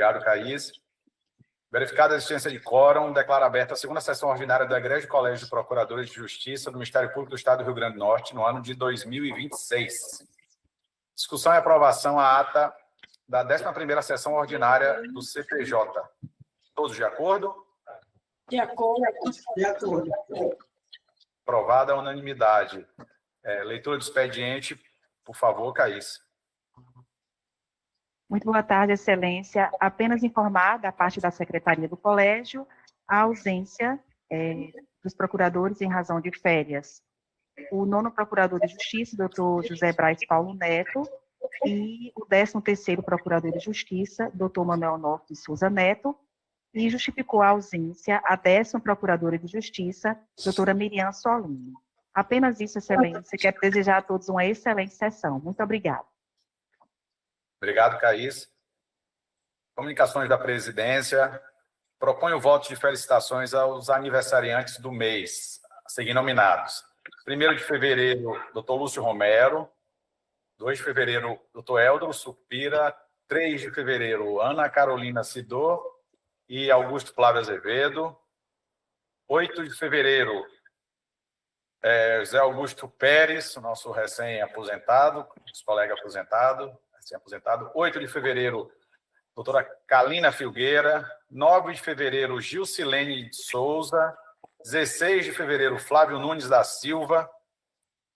Obrigado, Caís. Verificada a existência de quórum, declaro aberta a segunda sessão ordinária do Egrégio Colégio de Procuradores de Justiça do Ministério Público do Estado do Rio Grande do Norte, no ano de 2026. Discussão e aprovação à ata da 11ª sessão ordinária do CPJ. Todos de acordo? De acordo. De acordo. Aprovada a unanimidade. Leitura do expediente, por favor, Caís. Muito boa tarde, Excelência. Apenas informar da parte da Secretaria do Colégio a ausência dos procuradores em razão de férias. O 9º Procurador de Justiça, doutor José Braz Paulo Neto, e o 13º Procurador de Justiça, doutor Manuel Norte de Souza Neto, e justificou a ausência a 10ª Procuradora de Justiça, doutora Miriam Solino. Apenas isso, Excelência. Quero desejar a todos uma excelente sessão. Muito obrigada. Obrigado, Caís. Comunicações da presidência. Proponho o voto de felicitações aos aniversariantes do mês, a seguir nominados. 1º de fevereiro, doutor Lúcio Romero. 2 de fevereiro, doutor Eldro Supira. 3 de fevereiro, Ana Carolina Sidor e Augusto Flávio Azevedo. 8 de fevereiro, José Augusto Pérez, o nosso recém-aposentado, nosso colega aposentado, recém-aposentado. 8 de fevereiro, doutora Kalina Filgueira. 9 de fevereiro, Gilcilene de Souza. 16 de fevereiro, Flávio Nunes da Silva.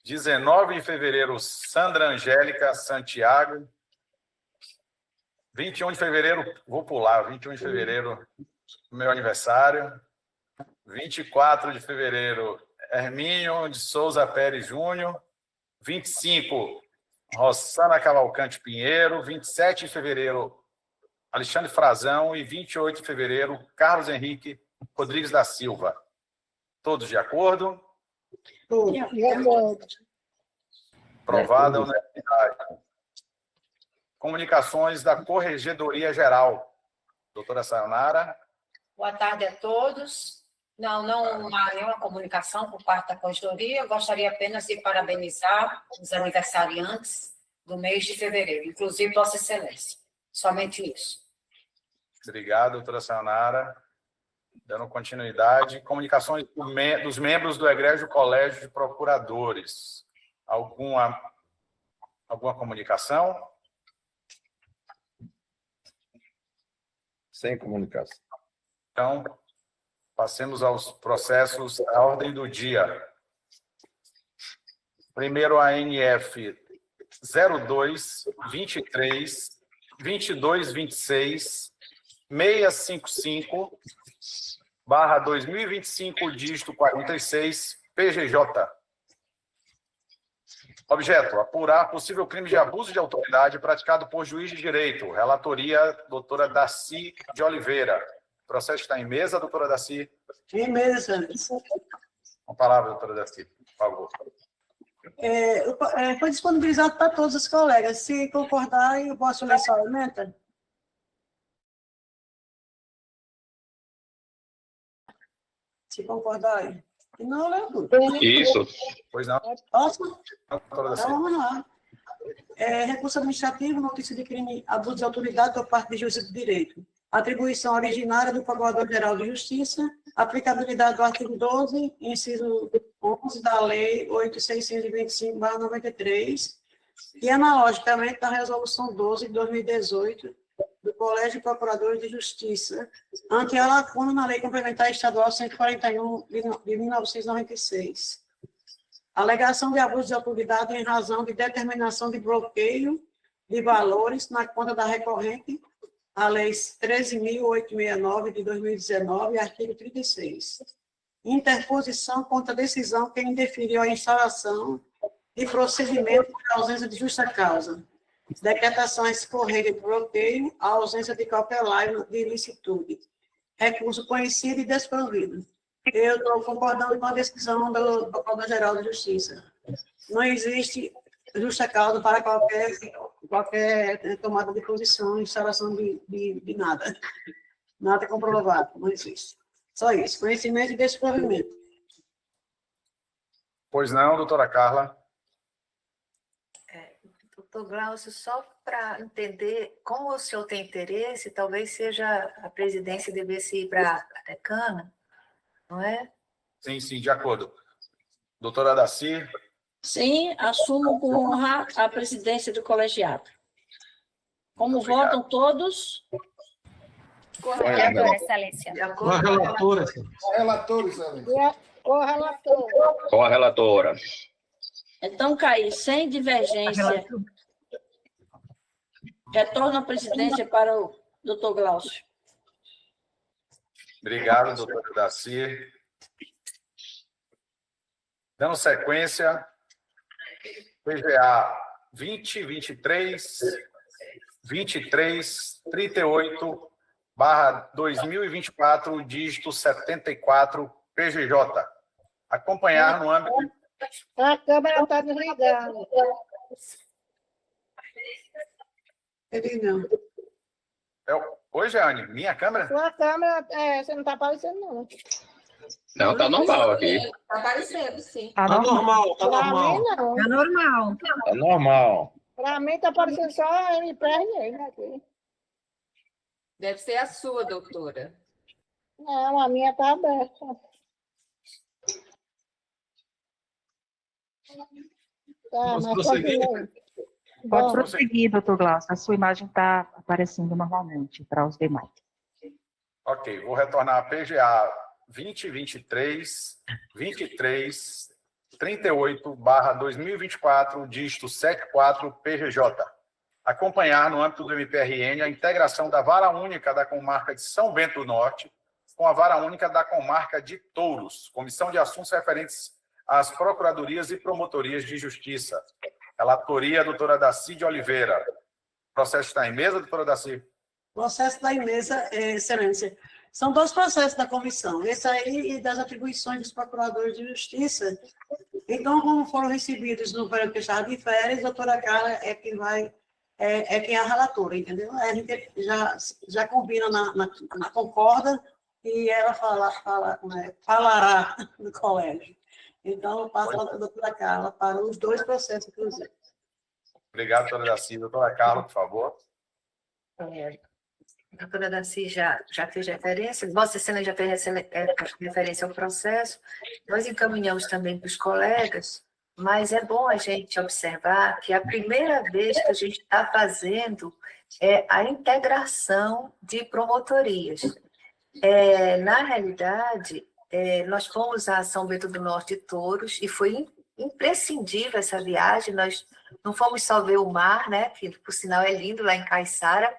19 de fevereiro, Sandra Angélica Santiago. 21 de fevereiro, vou pular, 21 de fevereiro, meu aniversário. 24 de fevereiro, Hermínio de Souza Pérez Júnior. 25, Rossana Cavalcante Pinheiro. 27 de fevereiro, Alexandre Frazão. E 28 de fevereiro, Carlos Henrique Rodrigues da Silva. Todos de acordo? Aprovada a unanimidade. Comunicações da Corregedoria Geral. Doutora Sayonara. Boa tarde a todos. Não há nenhuma comunicação por parte da Corregedoria. Eu gostaria apenas de parabenizar os aniversariantes do mês de fevereiro, inclusive Vossa Excelência. Somente isso. Obrigado, doutora Sayonara. Dando continuidade. Comunicações dos membros do Egrégio Colégio de Procuradores. Alguma comunicação? Sem comunicação. Então, passemos aos processos, à ordem do dia. Primeiro, a ANF 02, 23, 22, 26, 655, barra 2025, dígito 46, PGJ. Objeto: apurar possível crime de abuso de autoridade praticado por juiz de direito. Relatoria, doutora Daci de Oliveira. O processo está em mesa, doutora Daci? Em mesa. Com a palavra, doutora Daci, por favor. Foi disponibilizado para todos os colegas. Se concordarem, eu posso ler só a emenda? Se concordarem. Não, leu tudo. Isso. Pois não. Posso? Doutora Daci. Então, vamos lá. Recurso administrativo, notícia de crime, abuso de autoridade por parte de juiz de direito. Atribuição originária do Procurador-Geral de Justiça, aplicabilidade do artigo 12, inciso 11 da Lei 8.625/93, e analogicamente da Resolução 12 de 2018 do Colégio de Procuradores de Justiça, ante a lacuna na Lei Complementar Estadual 141 de 1996. Alegação de abuso de autoridade em razão de determinação de bloqueio de valores na conta da recorrente, a Lei 13.869 de 2019, artigo 36. Interposição contra decisão que indeferiu a instauração de procedimento por ausência de justa causa. Decretação escorrega de bloqueio, a ausência de cautelar de ilicitude. Recurso conhecido e desprovido. Eu estou concordando com a decisão do Procurador-Geral de Justiça. Não existe justa causa para qualquer tomada de posição, instalação de nada. Nada comprovado, não existe. Só isso, conhecimento e desprovimento. Pois não, doutora Carla. Doutor Glaucio, só para entender, como o senhor tem interesse, talvez seja a presidência devesse ir para a decana, não é? Sim, sim, de acordo. Doutora Daci, Sim, assumo com honra a presidência do colegiado. Como Muito obrigado. votam todos, Correto, Excelência. De Com a acordo relatora. Relator, excelência. correlator. Com a relatora. Então, Caí, sem divergência, retorno a presidência para o doutor Glaucio. obrigado, doutora Daci. Dando sequência, PGA 20, 23, 38, barra 2024, dígito 74, PGJ. Acompanhar no âmbito... A câmera está desligada. Ele não. Oi, Jeane, minha câmera? Sua câmera, você não está aparecendo, não. Não, tá normal aqui. Está aparecendo, sim. Tá Tá normal. normal, tá Para normal. mim, não. É normal. Tá normal. Para mim, está aparecendo só a MPRN aqui. Deve ser a sua, doutora. Não, a minha está aberta. Tá, Posso mas prosseguir? continua. Pode Bom, prosseguir, doutor Glaucio. A sua imagem está aparecendo normalmente para os demais. Ok, vou retornar a PGA 20, 23, 38, barra 2024, dígito 74, PGJ. Acompanhar, no âmbito do MPRN, a integração da Vara Única da Comarca de São Bento do Norte com a Vara Única da Comarca de Touros, Comissão de Assuntos referentes às Procuradorias e Promotorias de Justiça. Relatoria, doutora Daci de Oliveira. O processo está em mesa, doutora Daci? Processo da emesa, excelência. São dois processos da comissão, esse aí e das atribuições dos procuradores de justiça. Então, como foram recebidos no período que estava de férias, a doutora Carla é quem é a relatora, entendeu? A gente já combina na concorda e ela falará no colégio. Então, eu passo a doutora Carla para os dois processos, inclusive. Obrigado, doutora Daci. Doutora Carla, por favor. A doutora Daci já fez referência, Vossa Excelência já fez referência ao processo, nós encaminhamos também para os colegas, mas é bom a gente observar que a primeira vez que a gente está fazendo é a integração de promotorias. Na realidade, nós fomos a São Bento do Norte e Touros, e foi imprescindível essa viagem, nós não fomos só ver o mar, né, que por sinal é lindo lá em Caiçara,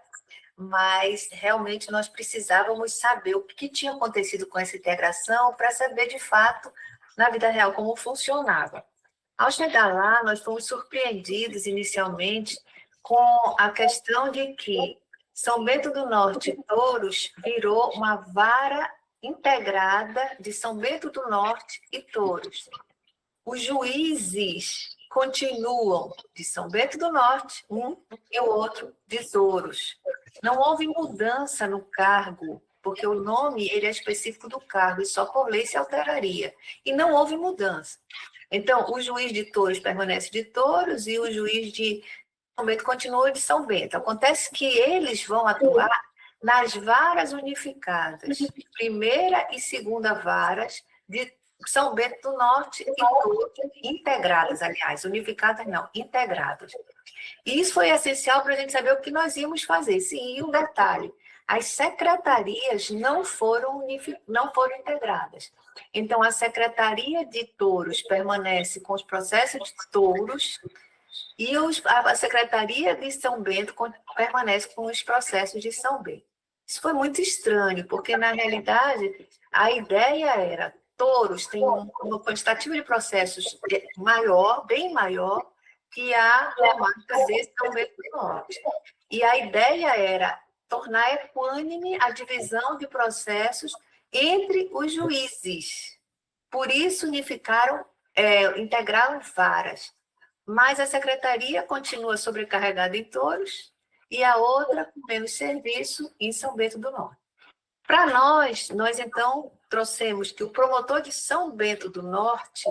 mas realmente nós precisávamos saber o que tinha acontecido com essa integração para saber, de fato, na vida real, como funcionava. Ao chegar lá, nós fomos surpreendidos inicialmente com a questão de que São Bento do Norte e Touros virou uma vara integrada de São Bento do Norte e Touros. Os juízes continuam de São Bento do Norte, um e o outro de Touros. Não houve mudança no cargo, porque o nome ele é específico do cargo e só por lei se alteraria. E não houve mudança. Então, o juiz de Touros permanece de Touros e o juiz de São Bento continua de São Bento. Acontece que eles vão atuar nas varas unificadas, primeira e segunda varas de São Bento do Norte e Touros, integradas, aliás, unificadas não, integradas. E isso foi essencial para a gente saber o que nós íamos fazer. Sim, e um detalhe, as secretarias não foram integradas. Então, a Secretaria de Touros permanece com os processos de Touros e a Secretaria de São Bento permanece com os processos de São Bento. Isso foi muito estranho, porque, na realidade, a ideia era Touros tem uma quantitativa de processos maior, bem maior, que a comarca de São Bento do Norte. E a ideia era tornar equânime a divisão de processos entre os juízes. Por isso, integraram varas. Mas a secretaria continua sobrecarregada em Touros e a outra com menos serviço em São Bento do Norte. Para nós então trouxemos que o promotor de São Bento do Norte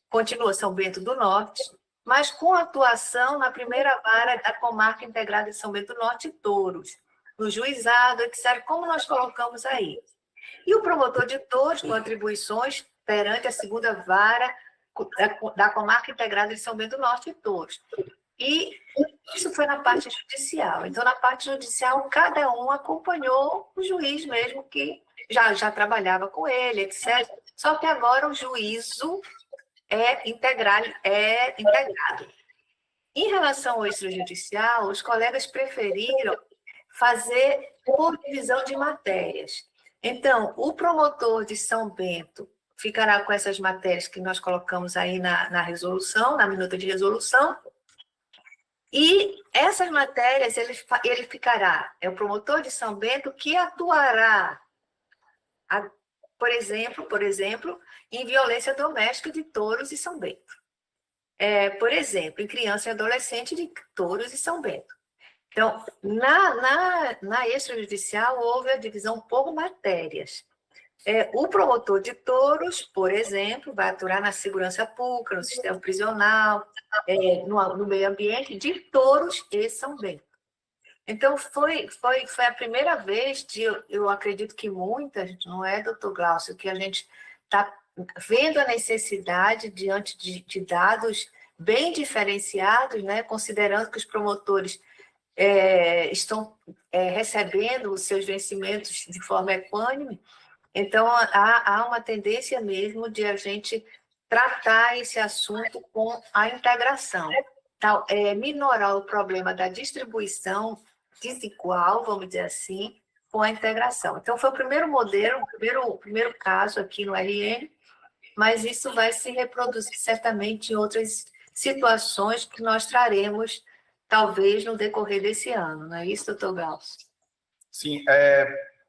continua São Bento do Norte, mas com atuação na primeira vara da Comarca Integrada de São Bento do Norte e Touros, no juizado, etc., como nós colocamos aí. E o promotor de Touros, com atribuições perante a segunda vara da Comarca Integrada de São Bento do Norte e Touros. E isso foi na parte judicial. Então, na parte judicial, cada um acompanhou o juiz mesmo, que já trabalhava com ele, etc. Só que agora o juízo é integrado. Em relação ao extrajudicial, os colegas preferiram fazer por divisão de matérias. Então, o promotor de São Bento ficará com essas matérias que nós colocamos aí na resolução, na minuta de resolução, e essas matérias ele ficará, é o promotor de São Bento que atuará, por exemplo, em violência doméstica de Touros e São Bento. Por exemplo, em criança e adolescente de Touros e São Bento. Então, na extrajudicial, houve a divisão por matérias. O promotor de Touros, por exemplo, vai atuar na segurança pública, no sistema prisional, no meio ambiente de Touros e São Bento. Então, foi a primeira vez, eu acredito que muitas, não é, doutor Glaucio, que a gente está vendo a necessidade, diante de dados bem diferenciados, né, considerando que os promotores estão recebendo os seus vencimentos de forma equânime. Então, há uma tendência mesmo de a gente tratar esse assunto com a integração, minorar o problema da distribuição desigual, vamos dizer assim, com a integração. Então, foi o primeiro modelo, o primeiro caso aqui no RN, mas isso vai se reproduzir certamente em outras situações que nós traremos, talvez, no decorrer desse ano. Não é isso, doutor Glaucio? Sim,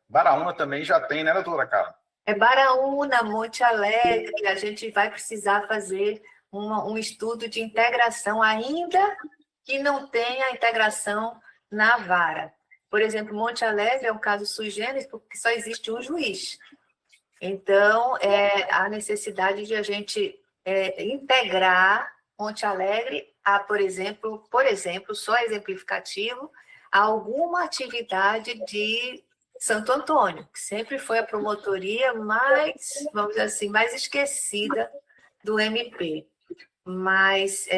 Baraúna também já tem, né, doutora Carla? Baraúna, Monte Alegre, a gente vai precisar fazer um estudo de integração, ainda que não tenha a integração na vara. Por exemplo, Monte Alegre é um caso sui generis, porque só existe um juiz. Então, a necessidade de a gente integrar Monte Alegre a, por exemplo, só exemplificativo, a alguma atividade de Santo Antônio, que sempre foi a promotoria mais, vamos dizer assim, mais esquecida do MP. Mas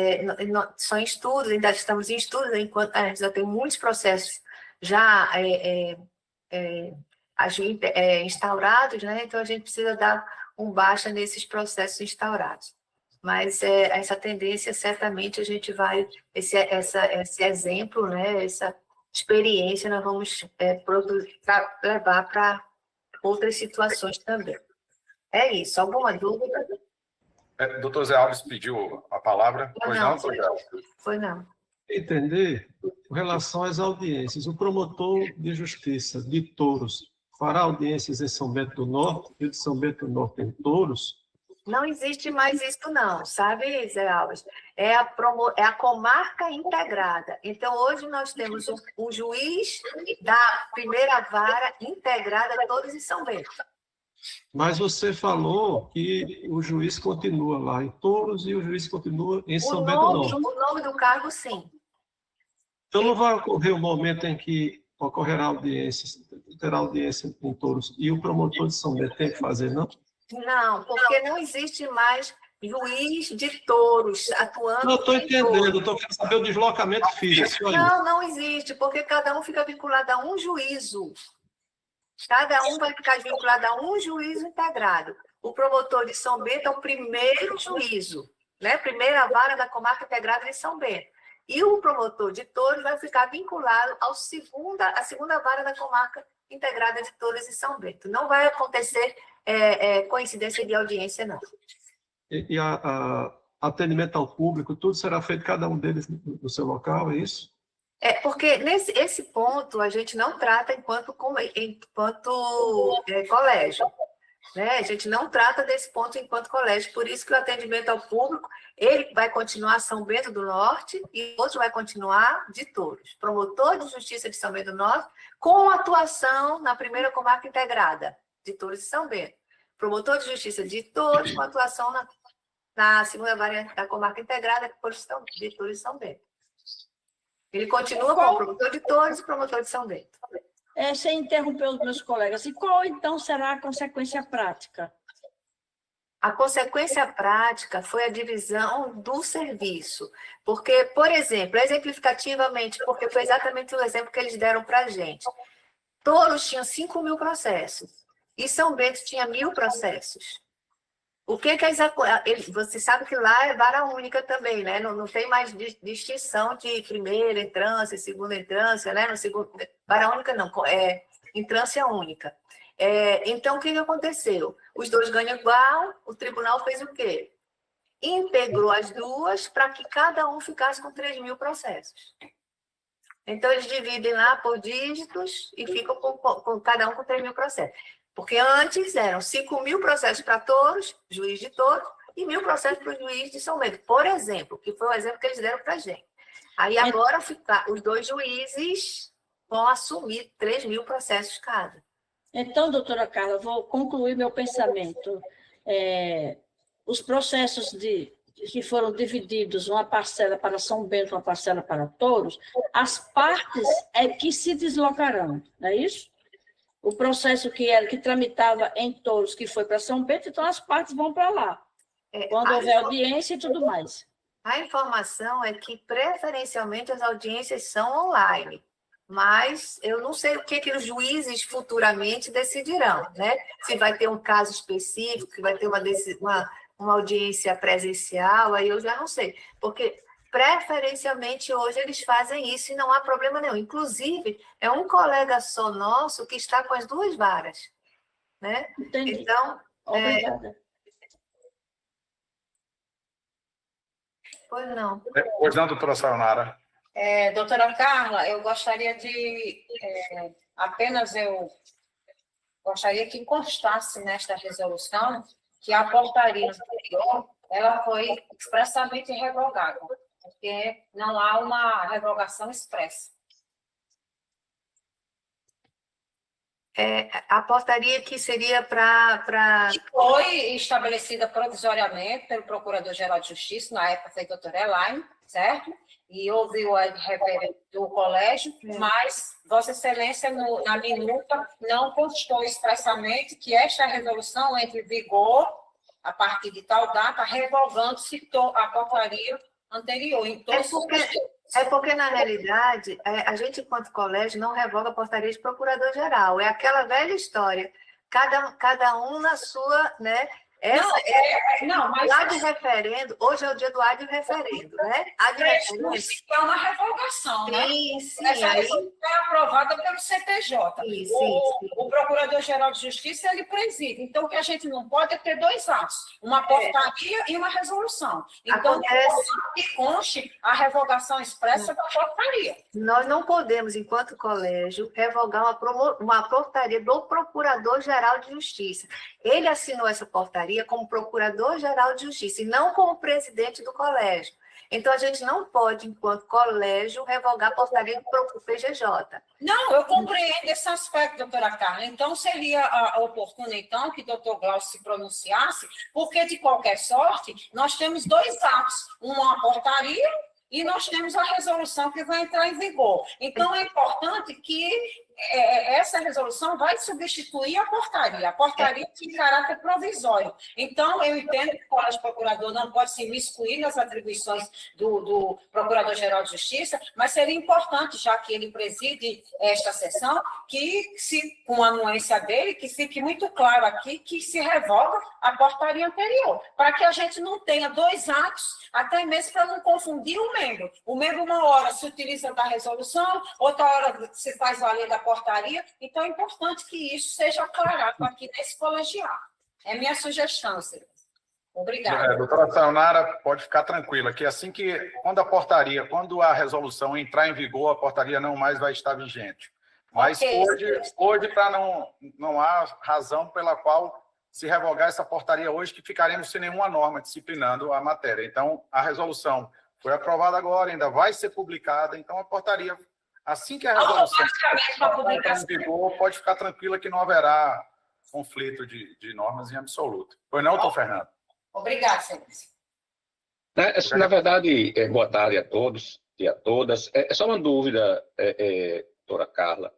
são estudos, ainda estamos em estudos, enquanto a gente já tem muitos processos já instaurados, né? Então a gente precisa dar um baixa nesses processos instaurados. Mas essa tendência, certamente, a gente vai, esse exemplo, né? Essa experiência, nós vamos levar para outras situações também. É isso. Alguma dúvida? Doutor Zé Alves pediu a palavra. Pois não, Zé Alves? Foi não. Entender, com relação às audiências, o promotor de justiça de Touros fará audiências em São Bento do Norte e de São Bento do Norte em Touros? Não existe mais isso, não, sabe, Zé Alves? É a comarca integrada. Então, hoje nós temos um juiz da primeira vara integrada de Touros e São Bento. Mas você falou que o juiz continua lá em Touros e o juiz continua em São Bento do Norte. O nome do cargo, sim. Então, não vai ocorrer um momento em que ocorrerá audiência, terá audiência em Touros e o promotor de São Bento tem que fazer, não? Não, porque não existe mais juiz de Touros atuando. Não, estou entendendo, estou querendo saber o deslocamento físico. Não existe, porque cada um fica vinculado a um juízo. Cada um vai ficar vinculado a um juízo integrado. O promotor de São Bento é o primeiro juízo, né? Primeira vara da comarca integrada de São Bento. E o promotor de Touros vai ficar vinculado à segunda vara da comarca integrada de Touros e São Bento. Não vai acontecer coincidência de audiência, não. E atendimento ao público, tudo será feito, cada um deles no seu local, é isso? Porque esse ponto a gente não trata enquanto colégio. Né? A gente não trata desse ponto enquanto colégio, por isso que o atendimento ao público, ele vai continuar São Bento do Norte e outro vai continuar de Touros. Promotor de Justiça de São Bento do Norte, com atuação na primeira comarca integrada de Touros e São Bento. Promotor de Justiça de Touros, com atuação na segunda variante da comarca integrada, que foi de Torres e São Bento. Ele continua como promotor de Torres e promotor de São Bento. Sem interromper os meus colegas, e qual então será a consequência prática? A consequência prática foi a divisão do serviço. Porque, por exemplo, exemplificativamente, porque foi exatamente o exemplo que eles deram para a gente. Touros tinham 5.000 processos e São Bento tinha 1.000 processos. O que você sabe que lá é vara única também, né? Não tem mais distinção de primeira entrância, segunda entrância, né? No segundo, vara única não, é entrância única. Então, o que aconteceu? Os dois ganham igual, o tribunal fez o quê? Integrou as duas para que cada um ficasse com 3.000 processos. Então, eles dividem lá por dígitos e ficam com cada um com 3.000 processos. Porque antes eram 5.000 processos para touros, juiz de touros, e 1.000 processos para o juiz de São Bento, por exemplo, que foi o exemplo que eles deram para a gente. Aí agora os dois juízes vão assumir 3.000 processos cada. Então, doutora Carla, vou concluir meu pensamento. Os processos que foram divididos, uma parcela para São Bento, uma parcela para Touros, as partes é que se deslocarão, não é isso? O processo que tramitava em Touros, que foi para São Bento, então as partes vão para lá, quando houver audiência e tudo mais. A informação é que, preferencialmente, as audiências são online, mas eu não sei o que os juízes futuramente decidirão, né? Se vai ter um caso específico, se vai ter uma audiência presencial, aí eu já não sei, porque preferencialmente hoje eles fazem isso e não há problema nenhum. Inclusive, é um colega só nosso que está com as duas varas, né? Entendi. Então, obrigada. Pois não. Pois não, doutora Sayonara. Doutora Carla, eu gostaria gostaria que constasse nesta resolução que a portaria anterior ela foi expressamente revogada, porque não há uma revogação expressa. A portaria que seria para... Foi estabelecida provisoriamente pelo Procurador-Geral de Justiça, na época foi a doutora Elaine, certo? E houve o referendo do colégio, mas Vossa Excelência, na minuta, não constou expressamente que esta resolução entre em vigor a partir de tal data, revogando-se a portaria anterior. Então, porque, na realidade, a gente, enquanto colégio, não revoga a portaria de procurador-geral. É aquela velha história. Cada um na sua, né? Mas o ad referendo, hoje é o dia do ad referendo, né? Ad referendo é uma revogação, né? Sim, essa resolução é aprovada pelo CTJ. O Procurador-Geral de Justiça, ele preside. Então, o que a gente não pode é ter dois atos, uma portaria e uma resolução. Então, que conste a revogação expressa da portaria. Nós não podemos, enquanto colégio, revogar uma portaria do Procurador-Geral de Justiça. Ele assinou essa portaria como Procurador-Geral de Justiça e não como presidente do colégio. Então, a gente não pode, enquanto colégio, revogar a portaria do PGJ. Não, eu compreendo esse aspecto, doutora Carla. Então, seria oportuno, então, que o doutor Glaucio se pronunciasse, porque, de qualquer sorte, nós temos dois atos, uma portaria e nós temos a resolução que vai entrar em vigor. Então, é importante que essa resolução vai substituir a portaria tem caráter provisório. Então, eu entendo que o Colégio Procurador não pode se imiscuir nas atribuições do Procurador-Geral de Justiça, mas seria importante, já que ele preside esta sessão, que, com a anuência dele, que fique muito claro aqui que se revoga a portaria anterior, para que a gente não tenha dois atos, até mesmo para não confundir o membro. O membro, uma hora, se utiliza da resolução, outra hora se faz valer da portaria, então é importante que isso seja aclarado aqui nesse colegiado. É minha sugestão, senhor. Obrigada. Doutora Sayonara, pode ficar tranquila, que assim que, quando a resolução entrar em vigor, a portaria não mais vai estar vigente. Mas hoje para não há razão pela qual se revogar essa portaria hoje, que ficaremos sem nenhuma norma disciplinando a matéria. Então, a resolução foi aprovada agora, ainda vai ser publicada, então a portaria... Assim que a resolução entrar em vigor, pode ficar tranquila que não haverá conflito de normas em absoluto. Pois não, doutor Fernando? Obrigada, senhor. Na verdade, boa tarde a todos e a todas. É só uma dúvida, doutora Carla.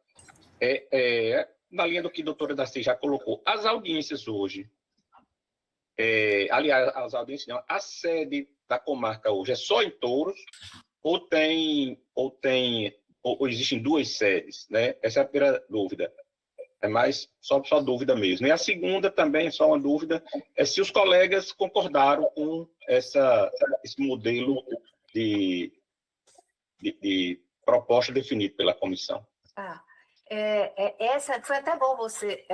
Na linha do que a doutora Daci já colocou, as audiências hoje, aliás, as audiências não, a sede da comarca hoje é só em Touros ou existem duas sedes, né? Essa é a primeira dúvida. É mais só dúvida mesmo. E a segunda também, só uma dúvida, é se os colegas concordaram com esse modelo de proposta definido pela comissão. Essa foi até bom você,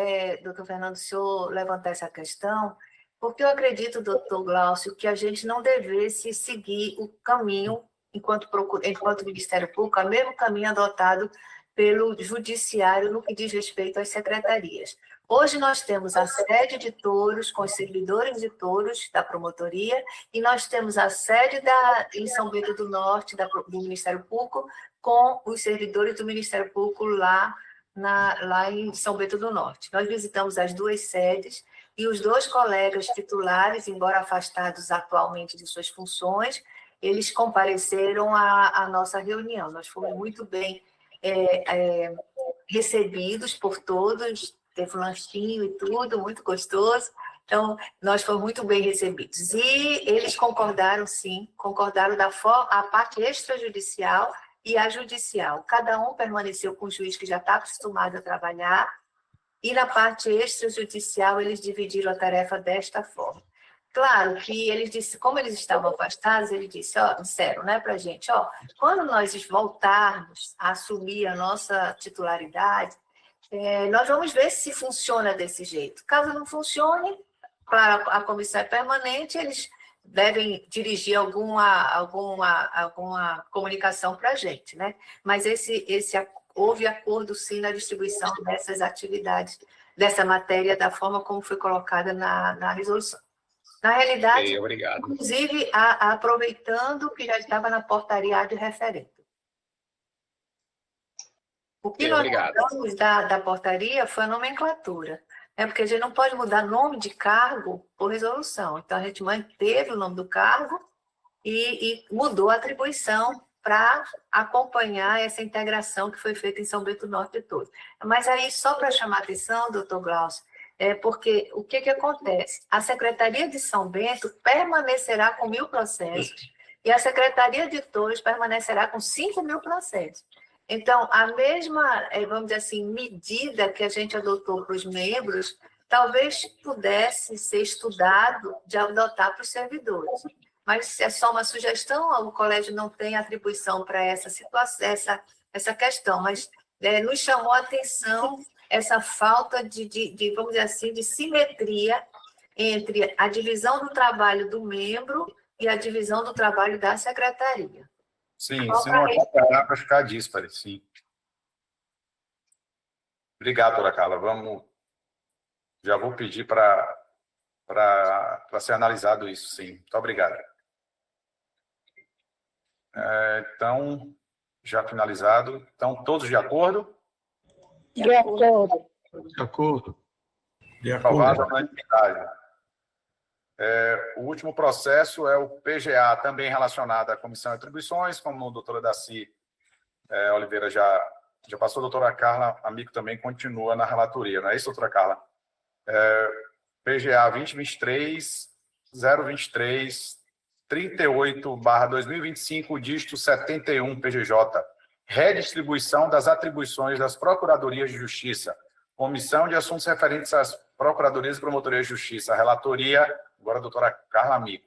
doutor Fernando, o senhor levantar essa questão, porque eu acredito, doutor Glaucio, que a gente não devesse seguir o caminho, enquanto Ministério Público, o mesmo caminho adotado pelo Judiciário no que diz respeito às secretarias. Hoje nós temos a sede de Touros, com os servidores de Touros da promotoria, e nós temos a sede em São Bento do Norte, do Ministério Público, com os servidores do Ministério Público lá em São Bento do Norte. Nós visitamos as duas sedes e os dois colegas titulares, embora afastados atualmente de suas funções, eles compareceram à nossa reunião. Nós fomos muito bem recebidos por todos, teve um lanchinho e tudo, muito gostoso. Então, nós fomos muito bem recebidos. E eles concordaram, sim, concordaram a parte extrajudicial e a judicial. Cada um permaneceu com o juiz que já está acostumado a trabalhar, e na parte extrajudicial eles dividiram a tarefa desta forma. Claro que eles disse, como eles estavam afastados, ele disse, disseram, né, para a gente, quando nós voltarmos a assumir a nossa titularidade, nós vamos ver se funciona desse jeito. Caso não funcione, para a comissão permanente, eles devem dirigir alguma comunicação para a gente, né? Mas houve acordo, sim, na distribuição dessas atividades, dessa matéria, da forma como foi colocada na resolução. Na realidade, inclusive, aproveitando que já estava na portaria de referendo. O que nós mudamos da portaria foi a nomenclatura, né? Porque a gente não pode mudar nome de cargo por resolução. Então, a gente manteve o nome do cargo e mudou a atribuição para acompanhar essa integração que foi feita em São Bento do Norte de todos. Mas aí, só para chamar a atenção, doutor Glaucio, porque o que acontece? A Secretaria de São Bento permanecerá com 1.000 processos e a Secretaria de Touros permanecerá com 5.000 processos. Então, a mesma, vamos dizer assim, medida que a gente adotou para os membros, talvez pudesse ser estudado de adotar para os servidores. Mas é só uma sugestão, o colégio não tem atribuição para essa situação, essa questão, mas nos chamou a atenção essa falta de, vamos dizer assim, de simetria entre a divisão do trabalho do membro e a divisão do trabalho da secretaria. Sim, se não acompanhar, para ficar díspare, sim. Obrigado, doutora Carla. Já vou pedir para ser analisado isso, sim. Muito obrigado. Então, já finalizado. Então, todos de acordo? De acordo. De acordo. De Aprovado acordo. a unanimidade. O último processo é o PGA, também relacionado à Comissão de Atribuições, como a doutora Daci Oliveira já passou, a doutora Carla Amico também continua na relatoria, não é isso, doutora Carla? PGA 2023-023-38/2025, dígito 71 PGJ, redistribuição das atribuições das Procuradorias de Justiça, Comissão de Assuntos referentes às Procuradorias e Promotorias de Justiça, relatoria, agora a doutora Carla Amico.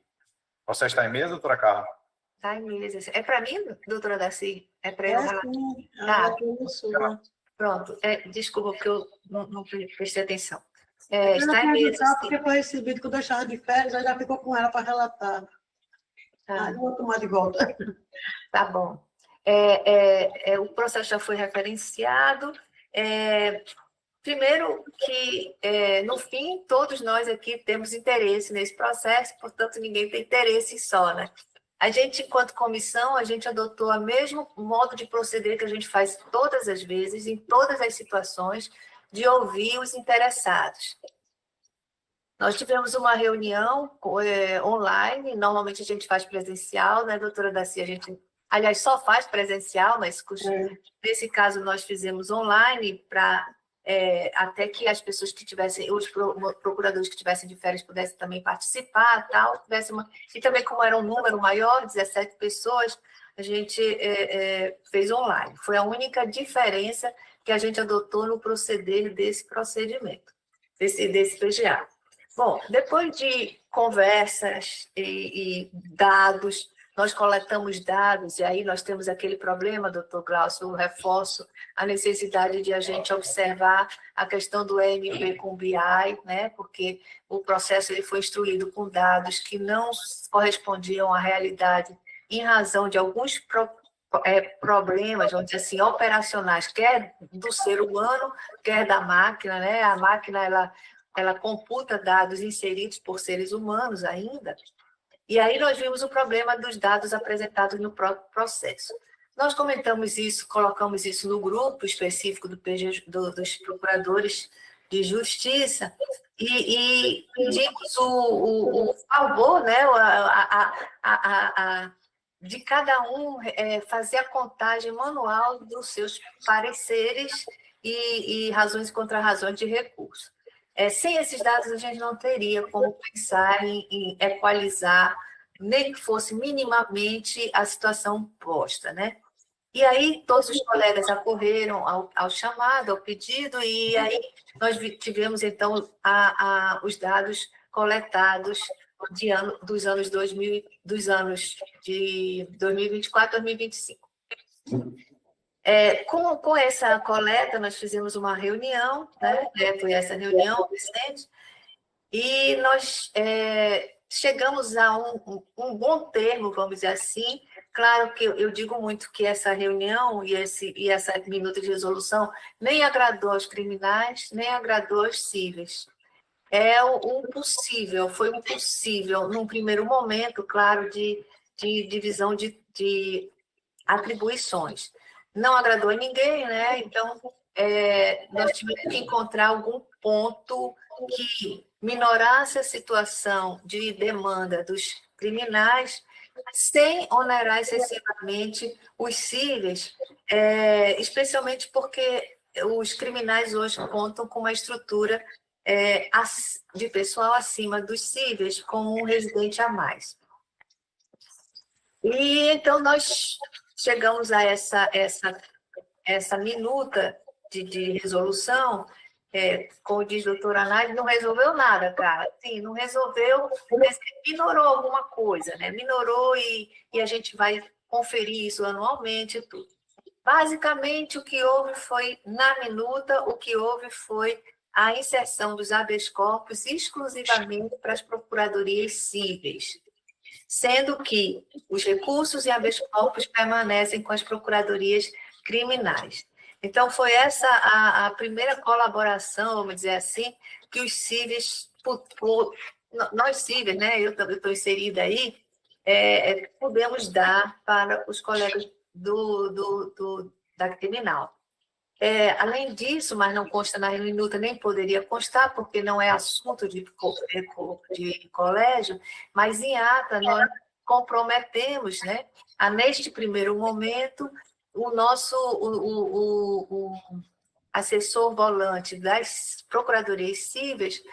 Você está em mesa, doutora Carla? Está em mesa. É para mim, doutora Daci? É para eu? Sim, Pronto. Desculpa, porque eu não prestei atenção. Eu Está em mesa. porque foi recebido quando eu estava de férias, aí já ficou com ela para relatar. Não vou tomar de volta. Tá bom. O processo já foi referenciado. Primeiro que, no fim, todos nós aqui temos interesse nesse processo, portanto, ninguém tem interesse só, né? A gente, enquanto comissão, a gente adotou o mesmo modo de proceder que a gente faz todas as vezes, em todas as situações, de ouvir os interessados. Nós tivemos uma reunião online, normalmente a gente faz presencial, né, doutora Daci? A gente, aliás, só faz presencial, mas nesse caso nós fizemos online para até que as pessoas que tivessem, os procuradores que tivessem de férias pudessem também participar, tal, e também como era um número maior, 17 pessoas, a gente fez online. Foi a única diferença que a gente adotou no proceder desse procedimento, desse PGA. Bom, depois de conversas e dados, nós coletamos dados, e aí nós temos aquele problema, doutor Glaucio, eu reforço a necessidade de a gente observar a questão do EMB com BI, né? Porque o processo ele foi instruído com dados que não correspondiam à realidade em razão de alguns problemas, vamos dizer assim, operacionais, quer do ser humano, quer da máquina, né? A máquina, ela computa dados inseridos por seres humanos ainda. E aí nós vimos o problema dos dados apresentados no próprio processo. Nós comentamos isso, colocamos isso no grupo específico dos procuradores de justiça e pedimos o favor, né, de cada um fazer a contagem manual dos seus pareceres e razões e contra-razões de recurso. Sem esses dados, a gente não teria como pensar em equalizar, nem que fosse minimamente a situação posta, né? E aí, todos os colegas acorreram ao chamado, ao pedido, e aí nós tivemos, então, os dados coletados dos anos de 2024 a 2025. Com essa coleta, nós fizemos uma reunião, né? Foi essa reunião recente, e nós chegamos a um bom termo, vamos dizer assim. Claro que eu digo muito que essa reunião e essa minuta de resolução nem agradou aos criminais, nem agradou aos cíveis. Foi um possível, num primeiro momento, claro, de divisão de atribuições. Não agradou a ninguém, né? Então, nós tivemos que encontrar algum ponto que minorasse a situação de demanda dos criminais sem onerar excessivamente os cíveis, especialmente porque os criminais hoje contam com uma estrutura de pessoal acima dos cíveis, com um residente a mais. E então nós chegamos a essa minuta de resolução, como diz a doutora Análise, não resolveu nada, cara. Sim, não resolveu, mas minorou alguma coisa, né? Minorou e a gente vai conferir isso anualmente e tudo. Basicamente, o que houve foi, na minuta, a inserção dos habeas corpus exclusivamente para as procuradorias cíveis, sendo que os recursos e habeas corpus permanecem com as procuradorias criminais. Então, foi essa a primeira colaboração, vamos dizer assim, que os cíveis, nós cíveis, né, eu estou inserida aí, podemos dar para os colegas da criminal. Além disso, mas não consta na minuta, nem poderia constar, porque não é assunto de colégio, mas em ata nós comprometemos, né, neste primeiro momento, o nosso assessor volante das procuradorias cíveis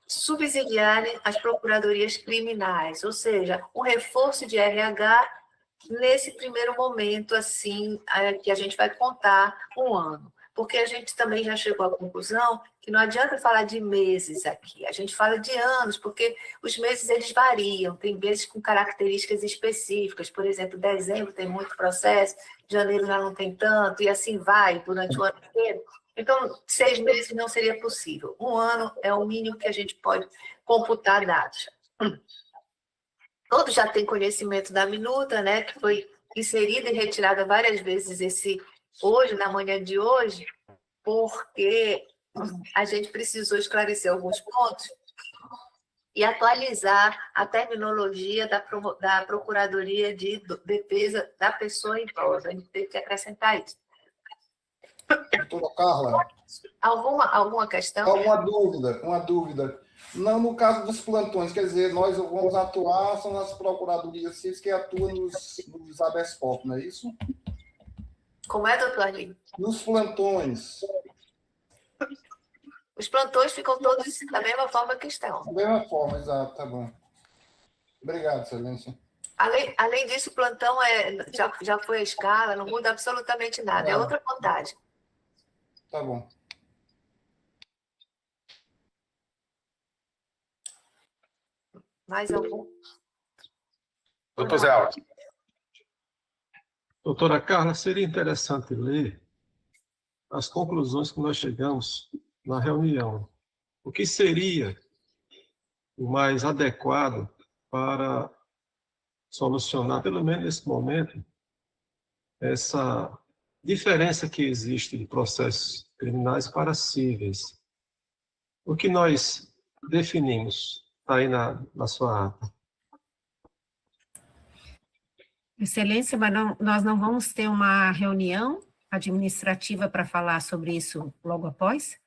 subsidiarem as procuradorias criminais, ou seja, um reforço de RH nesse primeiro momento, assim, que a gente vai contar um ano. Porque a gente também já chegou à conclusão que não adianta falar de meses aqui, a gente fala de anos, porque os meses eles variam, tem meses com características específicas, por exemplo, dezembro tem muito processo, janeiro já não tem tanto, e assim vai durante o ano inteiro. Então, 6 meses não seria possível. Um ano é o mínimo que a gente pode computar dados. Todos já têm conhecimento da minuta, né, que foi inserida e retirada várias vezes hoje, na manhã de hoje, porque a gente precisou esclarecer alguns pontos e atualizar a terminologia da Procuradoria de Defesa da Pessoa Idosa. A gente teve que acrescentar isso. Doutora Carla. Alguma questão? Uma dúvida. Não, no caso dos plantões, quer dizer, nós vamos atuar, são as procuradorias cíveis que atuam nos habeas corpus, não é isso? Como é, doutor Arlindo? Nos plantões. Os plantões ficam todos da mesma forma que estão. Da mesma forma, exato, tá bom. Obrigado, excelência. Além disso, o plantão já foi a escala, não muda absolutamente nada, é outra contagem. Tá bom. Mais algum? Doutor Zé Alves. Doutora Carla, seria interessante ler as conclusões que nós chegamos na reunião. O que seria o mais adequado para solucionar, pelo menos nesse momento, essa diferença que existe de processos criminais para cíveis. O que nós definimos está aí na sua ata. Excelência, mas nós não vamos ter uma reunião administrativa para falar sobre isso logo após?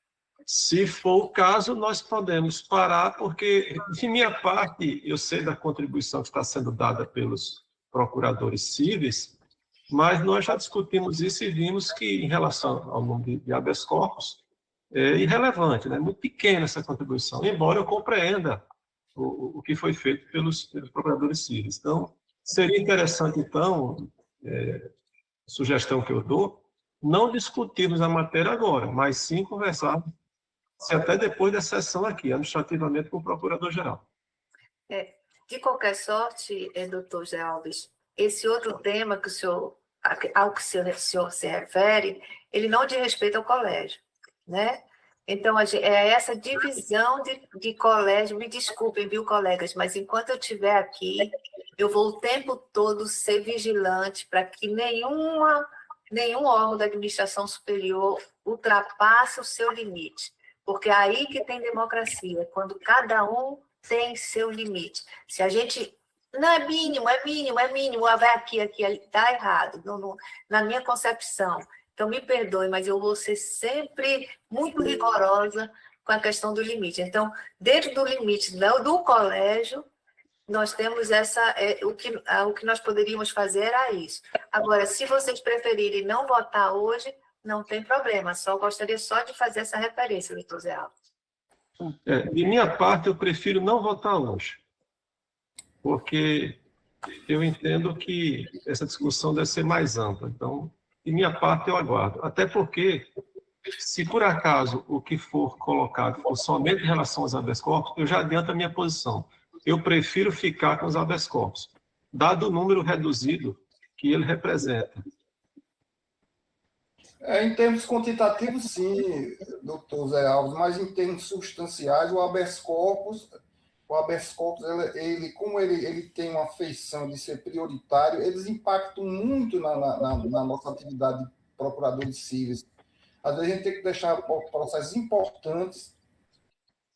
Se for o caso, nós podemos parar, porque, de minha parte, eu sei da contribuição que está sendo dada pelos procuradores cíveis, mas nós já discutimos isso e vimos que, em relação ao número de habeas corpus, é irrelevante, né? Muito pequena essa contribuição, embora eu compreenda o que foi feito pelos procuradores cíveis. Então, seria interessante, então, sugestão que eu dou, não discutirmos a matéria agora, mas sim conversar, se até depois da sessão aqui, administrativamente, com o Procurador-Geral. De qualquer sorte, doutor Zé Alves, esse outro tema que ao que o senhor se refere, ele não diz respeito ao colégio, né? Então, é essa divisão de colégio, me desculpem, viu, colegas, mas enquanto eu estiver aqui, eu vou o tempo todo ser vigilante para que nenhum órgão da administração superior ultrapasse o seu limite, porque é aí que tem democracia, quando cada um tem seu limite. Se a gente... Não, é mínimo, vai aqui, está errado, na minha concepção. Então, me perdoe, mas eu vou ser sempre muito rigorosa com a questão do limite. Então, dentro do limite do colégio, nós temos o que nós poderíamos fazer era isso. Agora, se vocês preferirem não votar hoje, não tem problema, gostaria só de fazer essa referência, doutor Zé Alves. De minha parte, eu prefiro não votar hoje, porque eu entendo que essa discussão deve ser mais ampla. Então, de minha parte, eu aguardo. Até porque, se por acaso o que for colocado for somente em relação aos habeas corpus, eu já adianto a minha posição. Eu prefiro ficar com os habeas corpus, dado o número reduzido que ele representa. Em termos quantitativos, sim, doutor Zé Alves, mas em termos substanciais, o habeas corpus, como ele tem uma feição de ser prioritário, eles impactam muito na nossa atividade de procuradores cíveis. Às vezes a gente tem que deixar processos importantes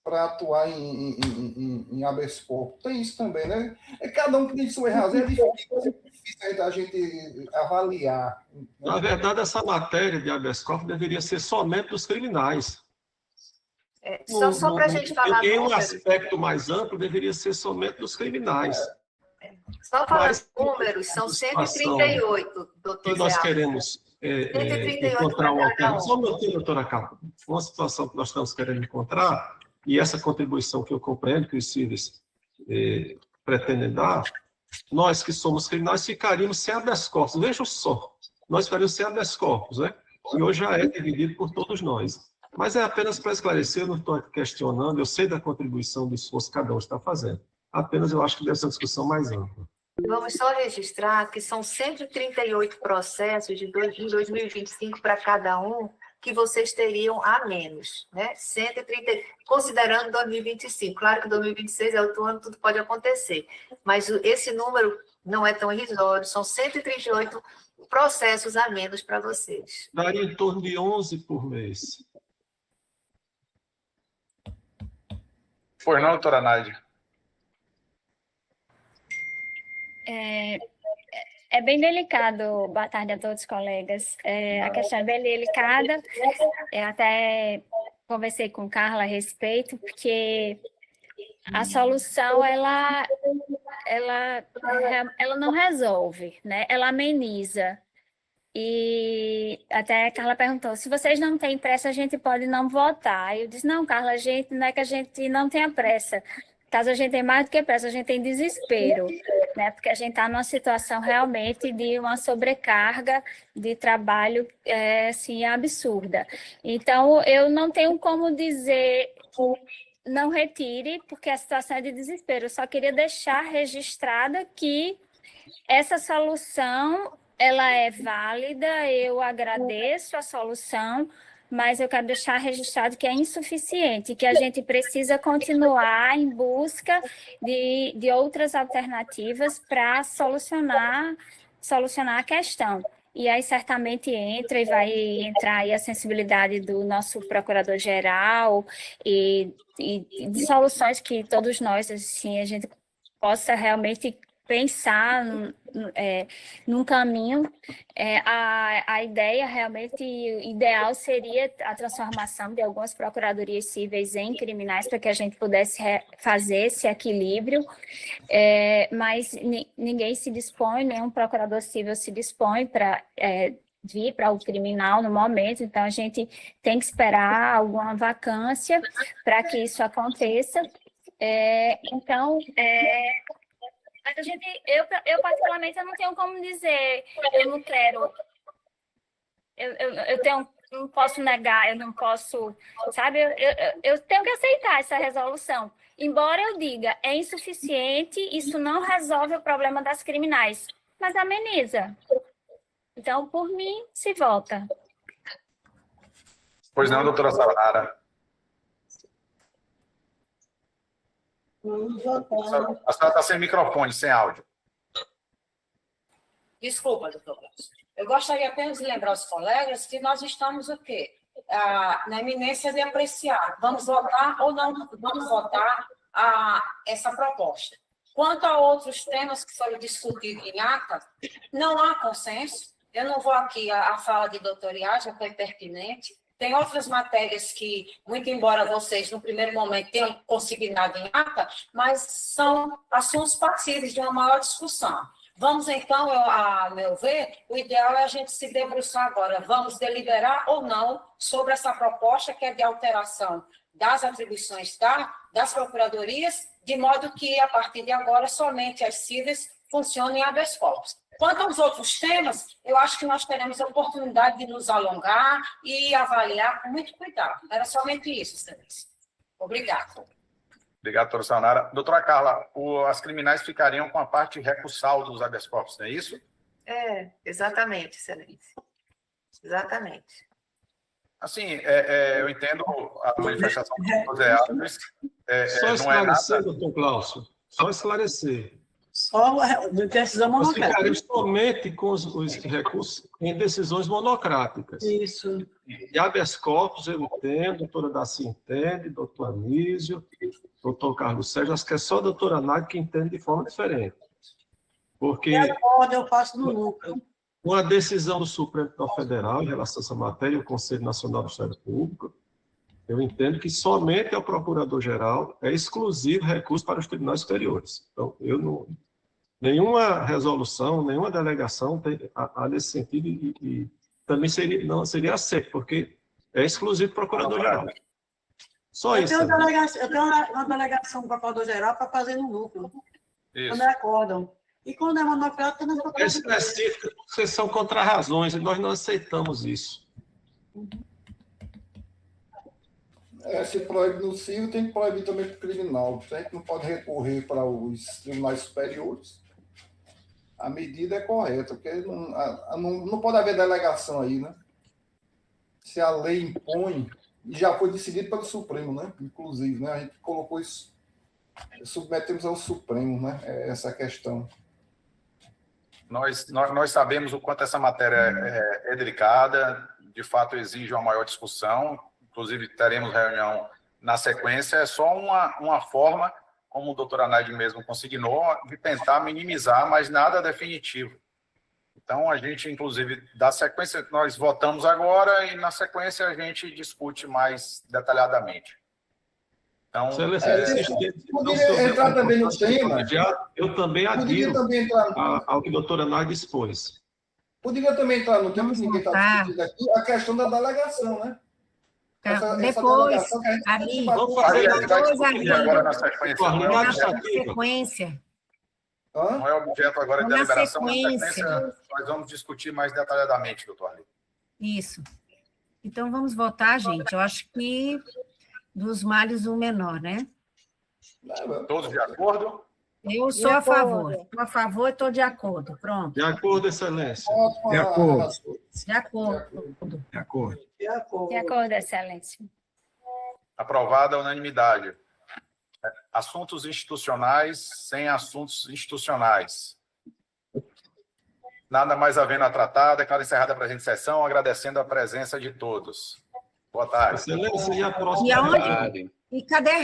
para atuar em habeas corpus. Tem isso também, né? Cada um tem sua razão, é difícil a gente avaliar. Na verdade, essa matéria de habeas corpus deveria ser somente dos criminais. Só para a gente falar... Em um aspecto mais amplo, deveria ser somente dos criminais. Só falar os números, são 138, doutor Zé Alves. Nós queremos encontrar uma alternativa. Só um minutinho, doutora Carla. Uma situação que nós estamos querendo encontrar, e essa contribuição que eu compreendo que os cíveis pretendem dar, nós que somos criminais ficaríamos sem habeas corpus. Veja só, nós ficaríamos sem habeas corpus, né? E hoje já é dividido por todos nós. Mas é apenas para esclarecer, eu não estou questionando, eu sei da contribuição do esforço que cada um está fazendo. Apenas eu acho que deve ser uma discussão mais ampla. Vamos só registrar que são 138 processos em 2025 para cada um, que vocês teriam a menos, né? 130, considerando 2025. Claro que 2026 é outro ano, tudo pode acontecer. Mas esse número não é tão irrisório, são 138 processos a menos para vocês. Daria em torno de 11 por mês. Pois não, doutora Nádia? É bem delicado, boa tarde a todos, colegas. A questão é bem delicada, até conversei com Carla a respeito, porque a solução, ela não resolve, né? Ela ameniza. E até a Carla perguntou, se vocês não têm pressa, a gente pode não votar. Eu disse, não, Carla, não é que a gente não tenha pressa. Caso a gente tenha mais do que pressa, a gente tem desespero, né? Porque a gente está numa situação realmente de uma sobrecarga de trabalho, assim, absurda. Então, eu não tenho como dizer não retire, porque a situação é de desespero. Eu só queria deixar registrada que essa solução ela é válida, eu agradeço a solução, mas eu quero deixar registrado que é insuficiente, que a gente precisa continuar em busca de outras alternativas para solucionar a questão. E aí certamente entra e vai entrar aí a sensibilidade do nosso procurador-geral e de soluções que todos nós, assim, a gente possa realmente pensar num caminho. A ideia realmente ideal seria a transformação de algumas procuradorias cíveis em criminais para que a gente pudesse fazer esse equilíbrio, mas ninguém se dispõe, nenhum procurador civil se dispõe para vir para o criminal no momento, então a gente tem que esperar alguma vacância para que isso aconteça. Mas eu particularmente, eu não tenho como dizer, eu não quero, não posso negar, eu não posso, sabe, eu tenho que aceitar essa resolução. Embora eu diga, é insuficiente, isso não resolve o problema das criminais, mas ameniza. Então, por mim, se vota. Pois não, doutora Salara. A senhora está sem microfone, sem áudio. Desculpa, doutor Glaucio. Eu gostaria apenas de lembrar aos colegas que nós estamos o quê? Na iminência de apreciar. Vamos votar ou não vamos votar essa proposta. Quanto a outros temas que foram discutidos em ata, não há consenso. Eu não vou aqui, a fala de doutora já foi pertinente. Tem outras matérias que, muito embora vocês, no primeiro momento, tenham consignado em ata, mas são assuntos passíveis de uma maior discussão. Vamos, então, a meu ver, o ideal é a gente se debruçar agora. Vamos deliberar ou não sobre essa proposta que é de alteração das atribuições das procuradorias, de modo que, a partir de agora, somente as cíveis funcionem habeas corpus. Quanto aos outros temas, eu acho que nós teremos a oportunidade de nos alongar e avaliar com muito cuidado. Era somente isso, excelência. Obrigada. Obrigado, doutora Salara. Doutora Carla, as criminais ficariam com a parte recursal dos habeas corpus, não é isso? Exatamente, excelência. Exatamente. Assim, eu entendo a manifestação do José Alves. Só esclarecer, doutor Glaucio, só esclarecer. Só decisão Nós monocrática. ficaremos somente com os recursos em decisões monocráticas. Isso. E habeas corpus eu entendo, doutora Daci entende, doutor Anísio, doutor Carlos Sérgio, acho que é só a doutora Nádia que entende de forma diferente. Porque eu faço no núcleo. uma decisão do Supremo Tribunal Federal em relação a essa matéria, o Conselho Nacional do Ministério Público, eu entendo que somente ao Procurador-Geral é exclusivo recurso para os tribunais superiores. Então, nenhuma resolução, nenhuma delegação há nesse sentido e também não seria aceito, porque é exclusivo do Procurador-Geral. Só isso. Eu tenho uma delegação do Procurador-Geral para fazer no núcleo, quando acordam. E quando é monocrática, não é É específico, porque são contra-razões, e nós não aceitamos isso. Se proíbe no civil, tem que proibir também para o criminal. A gente não pode recorrer para os tribunais superiores. A medida é correta, porque não pode haver delegação aí, né? Se a lei impõe, e já foi decidido pelo Supremo, né? Inclusive, né? A gente colocou isso, submetemos ao Supremo, né? Essa questão. Nós sabemos o quanto essa matéria é delicada, de fato exige uma maior discussão, inclusive teremos reunião na sequência, é só uma forma, como o doutor Anaide mesmo consignou, de tentar minimizar, mas nada definitivo. Então, a gente, inclusive, da sequência, nós votamos agora e, na sequência, a gente discute mais detalhadamente. Então, Excelência, nesses tempos, poderia entrar também no tema. Eu também Poderia adiro também entrar, ao que a doutora Nai dispôs. poderia também entrar no tema que ninguém está discutindo aqui, a questão da delegação, né? Depois, ali, Vamos fazer depois ali, agora na sequência. Não é na objeto, sequência. não é objeto agora de Na deliberação, na sequência. sequência nós vamos discutir mais detalhadamente, doutor Arlindo. Isso. Então, vamos votar, gente. Eu acho que dos males o menor, né? Todos de acordo? Eu sou a favor. Estou a favor e estou de acordo. Pronto. De acordo, Excelência. De acordo. De acordo. De acordo. De acordo. De acordo, Excelência. Aprovada a unanimidade. Assuntos institucionais sem assuntos institucionais. Nada mais havendo a tratar, declaro encerrada a presente sessão, agradecendo a presença de todos. Boa tarde. Excelência, e a E próxima? aonde? E cadê a